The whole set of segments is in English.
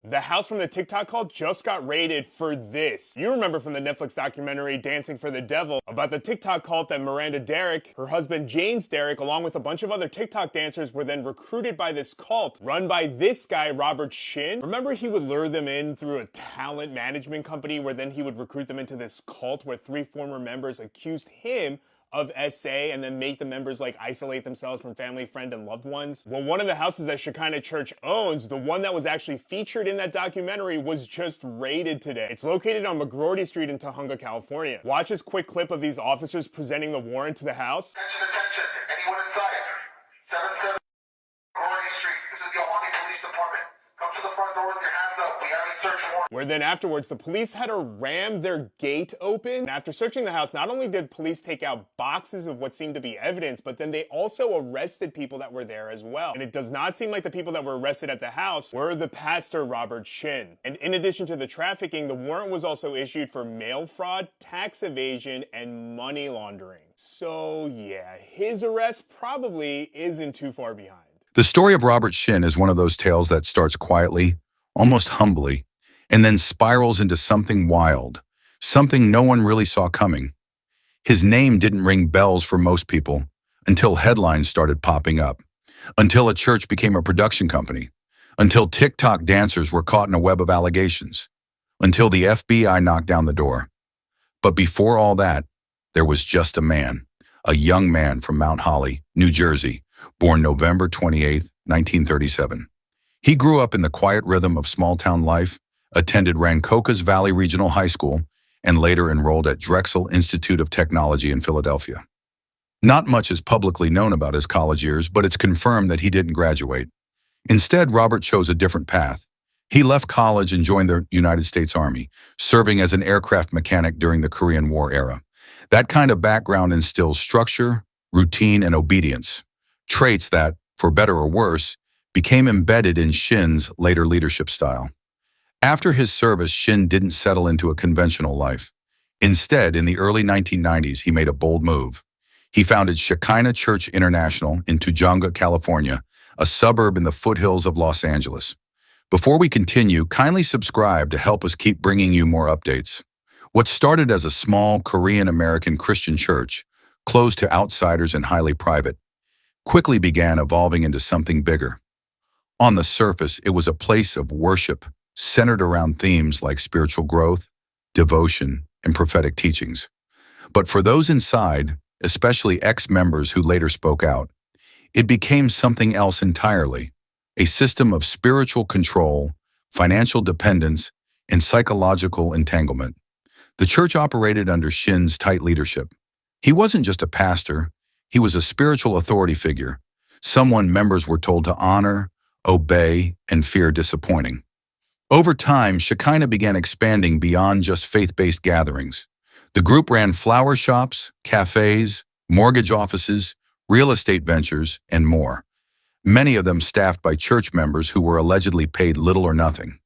The house from the TikTok cult just got raided for this. You remember from the Netflix documentary Dancing for the Devil about the TikTok cult that Miranda Derrick, her husband James Derrick, along with a bunch of other TikTok dancers were then recruited by this cult run by this guy, Robert Shinn. Remember he would lure them in through a talent management company where then he would recruit them into this cult where 3 former members accused him of SA and then make the members like isolate themselves from family, friend, and loved ones. Well, one of the houses that Shekinah Church owns, the one that was actually featured in that documentary, was just raided today. It's located on McGroarty Street in Tahunga, California. Watch this quick clip of these officers presenting the warrant to the house. Attention, anyone inside? 77 McGroarty Street. This is the Alani Police Department. Come to the front door with your hands up. We have a search warrant. Where then afterwards, the police had to ram their gate open. And after searching the house, not only did police take out boxes of what seemed to be evidence, but then they also arrested people that were there as well. And it does not seem like the people that were arrested at the house were the pastor, Robert Shinn. And in addition to the trafficking, the warrant was also issued for mail fraud, tax evasion, and money laundering. So yeah, his arrest probably isn't too far behind. The story of Robert Shinn is one of those tales that starts quietly, almost humbly, and then spirals into something wild, something no one really saw coming. His name didn't ring bells for most people until headlines started popping up, until a church became a production company, until TikTok dancers were caught in a web of allegations, until the FBI knocked down the door. But before all that, there was just a man, a young man from Mount Holly, New Jersey, born November 28, 1937. He grew up in the quiet rhythm of small-town life, attended Rancocas Valley Regional High School, and later enrolled at Drexel Institute of Technology in Philadelphia. Not much is publicly known about his college years, but it's confirmed that he didn't graduate. Instead, Robert chose a different path. He left college and joined the United States Army, serving as an aircraft mechanic during the Korean War era. That kind of background instills structure, routine, and obedience, traits that, for better or worse, became embedded in Shinn's later leadership style. After his service, Shinn didn't settle into a conventional life. Instead, in the early 1990s, he made a bold move. He founded Shekinah Church International in Tujunga, California, a suburb in the foothills of Los Angeles. Before we continue, kindly subscribe to help us keep bringing you more updates. What started as a small Korean-American Christian church, closed to outsiders and highly private, quickly began evolving into something bigger. On the surface, it was a place of worship, centered around themes like spiritual growth, devotion, and prophetic teachings. But for those inside, especially ex-members who later spoke out, it became something else entirely, a system of spiritual control, financial dependence, and psychological entanglement. The church operated under Shinn's tight leadership. He wasn't just a pastor, he was a spiritual authority figure, someone members were told to honor, obey, and fear disappointing. Over time, Shekinah began expanding beyond just faith-based gatherings. The group ran flower shops, cafes, mortgage offices, real estate ventures, and more. Many of them staffed by church members who were allegedly paid little or nothing.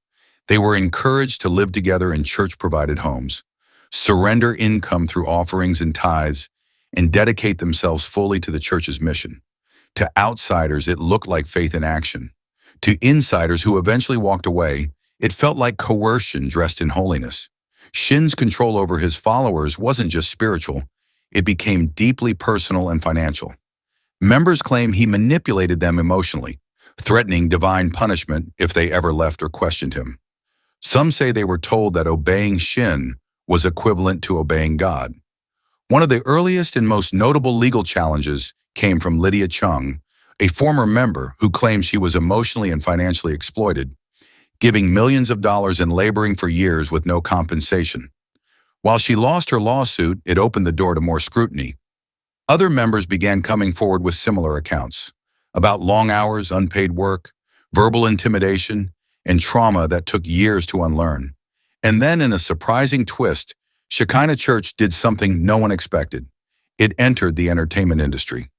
They were encouraged to live together in church-provided homes, surrender income through offerings and tithes, and dedicate themselves fully to the church's mission. To outsiders, it looked like faith in action. To insiders who eventually walked away, it felt like coercion dressed in holiness. Shinn's control over his followers wasn't just spiritual, it became deeply personal and financial. Members claim he manipulated them emotionally, threatening divine punishment if they ever left or questioned him. Some say they were told that obeying Shinn was equivalent to obeying God. One of the earliest and most notable legal challenges came from Lydia Chung, a former member who claimed she was emotionally and financially exploited, giving millions of dollars and laboring for years with no compensation. While she lost her lawsuit, it opened the door to more scrutiny. Other members began coming forward with similar accounts about long hours, unpaid work, verbal intimidation, and trauma that took years to unlearn. And then, in a surprising twist, Shekinah Church did something no one expected. It entered the entertainment industry.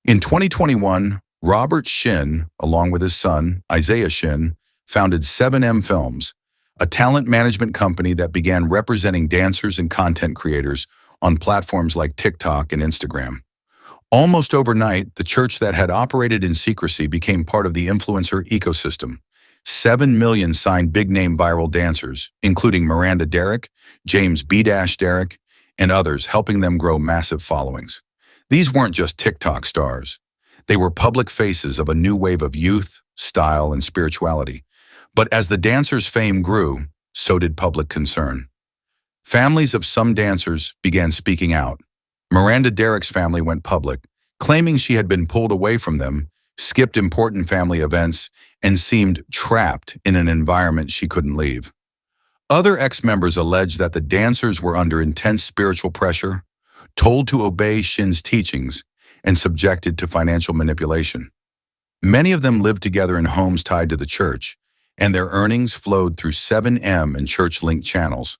In 2021, Robert Shinn, along with his son, Isaiah Shinn, founded 7M Films, a talent management company that began representing dancers and content creators on platforms like TikTok and Instagram. Almost overnight, the church that had operated in secrecy became part of the influencer ecosystem, 7 million signed big-name viral dancers, including Miranda Derrick, James B. Derrick, and others, helping them grow massive followings. These weren't just TikTok stars. They were public faces of a new wave of youth, style, and spirituality. But as the dancers' fame grew, so did public concern. Families of some dancers began speaking out. Miranda Derrick's family went public, claiming she had been pulled away from them, skipped important family events, and seemed trapped in an environment she couldn't leave. Other ex-members alleged that the dancers were under intense spiritual pressure, told to obey Shinn's teachings, and subjected to financial manipulation. Many of them lived together in homes tied to the church, and their earnings flowed through 7M and church-linked channels.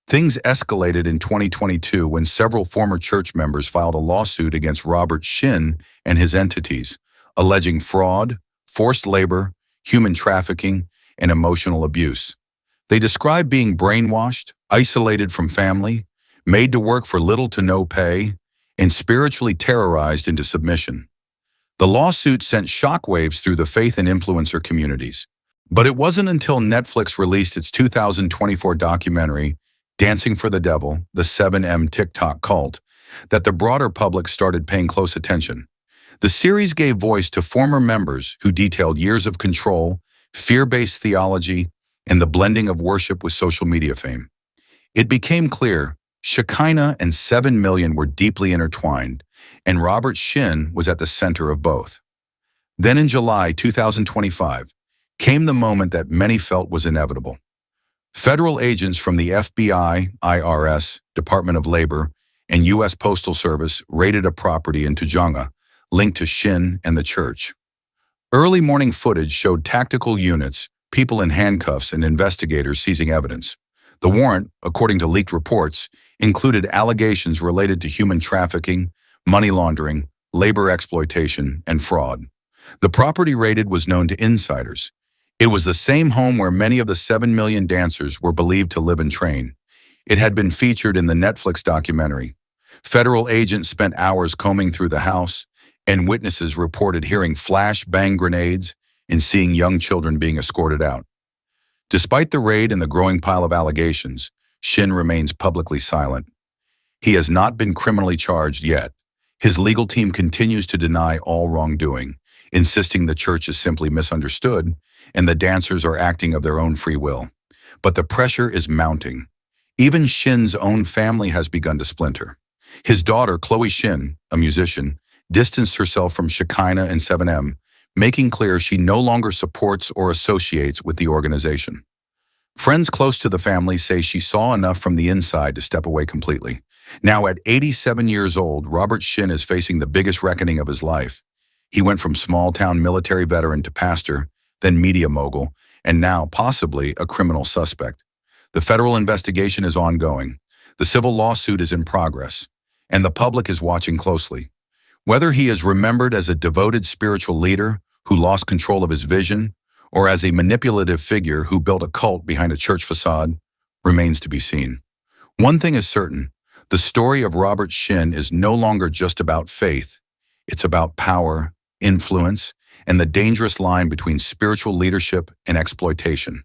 Things escalated in 2022 when several former church members filed a lawsuit against Robert Shinn and his entities, alleging fraud, forced labor, human trafficking, and emotional abuse. They described being brainwashed, isolated from family, made to work for little to no pay, and spiritually terrorized into submission. The lawsuit sent shockwaves through the faith and influencer communities. But it wasn't until Netflix released its 2024 documentary, Dancing for the Devil, the 7M TikTok cult, that the broader public started paying close attention. The series gave voice to former members who detailed years of control, fear-based theology, and the blending of worship with social media fame. It became clear Shekinah and 7 million were deeply intertwined, and Robert Shinn was at the center of both. Then in July 2025, came the moment that many felt was inevitable. Federal agents from the FBI, IRS, Department of Labor, and U.S. Postal Service raided a property in Tujunga, linked to Shinn and the church. Early morning footage showed tactical units, people in handcuffs, and investigators seizing evidence. The warrant, according to leaked reports, included allegations related to human trafficking, money laundering, labor exploitation, and fraud. The property raided was known to insiders. It was the same home where many of the 7 million dancers were believed to live and train. It had been featured in the Netflix documentary. Federal agents spent hours combing through the house, and witnesses reported hearing flash-bang grenades and seeing young children being escorted out. Despite the raid and the growing pile of allegations, Shinn remains publicly silent. He has not been criminally charged yet. His legal team continues to deny all wrongdoing, insisting the church is simply misunderstood and the dancers are acting of their own free will. But the pressure is mounting. Even Shinn's own family has begun to splinter. His daughter, Chloe Shinn, a musician, distanced herself from Shekinah and 7M, making clear she no longer supports or associates with the organization. Friends close to the family say she saw enough from the inside to step away completely. Now at 87 years old, Robert Shinn is facing the biggest reckoning of his life. He went from small-town military veteran to pastor, then media mogul, and now possibly a criminal suspect. The federal investigation is ongoing. The civil lawsuit is in progress, and the public is watching closely. Whether he is remembered as a devoted spiritual leader who lost control of his vision, or as a manipulative figure who built a cult behind a church facade, remains to be seen. One thing is certain, the story of Robert Shinn is no longer just about faith. It's about power, influence, and the dangerous line between spiritual leadership and exploitation.